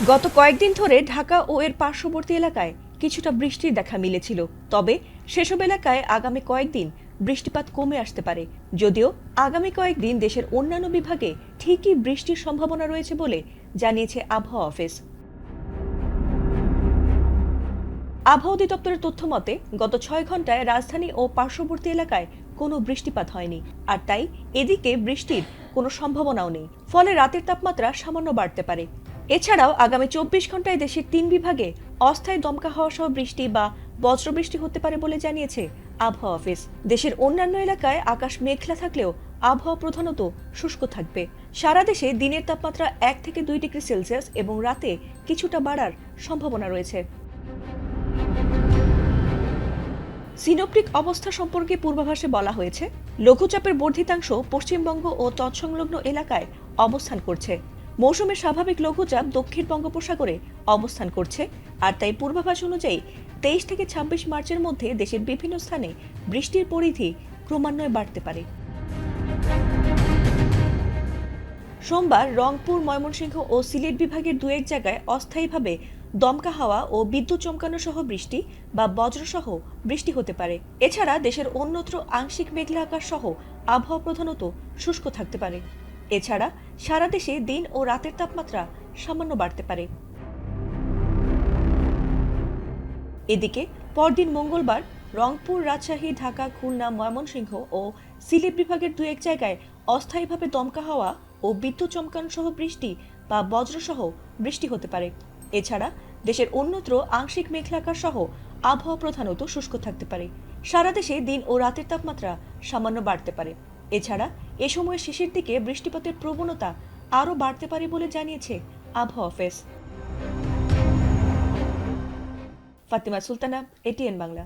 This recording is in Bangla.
গত কয়েকদিন ধরে ঢাকা ও এর পার্শ্ববর্তী এলাকায় কিছুটা বৃষ্টির দেখা মিলেছিল, তবে সেসব এলাকায় আগামী কয়েকদিন বৃষ্টিপাত কমে আসতে পারে। যদিও আগামী কয়েকদিন দেশের অন্যান্য বিভাগে ঠিকই বৃষ্টির সম্ভাবনা রয়েছে বলে জানিয়েছে আবহাওয়া অফিস। আবহাওয়া অধিদপ্তরের তথ্য মতে গত 6 ঘন্টায় রাজধানী ও পার্শ্ববর্তী এলাকায় কোনো বৃষ্টিপাত হয়নি, আর তাই এদিকে বৃষ্টির কোনো সম্ভাবনাও নেই। ফলে রাতের তাপমাত্রা সামান্য বাড়তে পারে। এছাড়াও আগামী 24 ঘন্টায় দেশের 3 বিভাগে অস্থায়ী দমকা হাওয়া সহ বৃষ্টি বা বজ্রবৃষ্টি হতে পারে বলে জানিয়েছে আবহাওয়া অফিস। দেশের অন্যান্য এলাকায় আকাশ মেঘলা থাকলেও আবহাওয়া প্রধানত শুষ্ক থাকবে। সারা দেশে দিনের তাপমাত্রা 1 থেকে 2 ডিগ্রি সেলসিয়াস এবং রাতে কিছুটা বাড়ার সম্ভাবনা রয়েছে। সিনোপ্টিক অবস্থা সম্পর্কে পূর্বাভাসে বলা হয়েছে, লঘুচাপের বর্ধিতাংশ পশ্চিমবঙ্গ ও তৎসংলগ্ন এলাকায় অবস্থান করছে। মৌসুমের স্বাভাবিক লঘুচাপ দক্ষিণ বঙ্গোপসাগরে অবস্থান করছে, আর তাই পূর্বাভাস অনুযায়ী 23 থেকে 26 মার্চের মধ্যে দেশের বিভিন্ন স্থানে বৃষ্টির পরিধি ক্রমান্বয়ে বাড়তে পারে। সোমবার রংপুর, ময়মনসিংহ ও সিলেট বিভাগের 2-1 জায়গায় অস্থায়ীভাবে দমকা হাওয়া ও বিদ্যুৎ চমকানো সহ বৃষ্টি বা বজ্রসহ বৃষ্টি হতে পারে। এছাড়া দেশের অন্যত্র আংশিক মেঘলা আকাশ সহ আবহাওয়া প্রধানত শুষ্ক থাকতে পারে। এছাড়া সারা দেশে দিন ও রাতের তাপমাত্রা সামান্য বাড়তে পারে। এদিকে পরদিন মঙ্গলবার রংপুর, রাজশাহী, ঢাকা, খুলনা, ময়মনসিংহ ও সিলেট বিভাগের 2-1 জায়গায় অস্থায়ীভাবে দমকা হাওয়া ও বিদ্যুৎ চমকানো সহ বৃষ্টি বা বজ্রসহ বৃষ্টি হতে পারে। এছাড়া দেশের অন্যত্র আংশিক মেঘলা আকাশ সহ আবহাওয়া প্রধানত শুষ্ক থাকতে পারে। সারা দেশে দিন ও রাতের তাপমাত্রা সামান্য বাড়তে পারে। এছাড়া এ সময়ের শেষের দিকে বৃষ্টিপাতের প্রবণতা আরও বাড়তে পারে বলে জানিয়েছে আবহাওয়া অফিস। ফাতিমা সুলতানা, এটিএন বাংলা।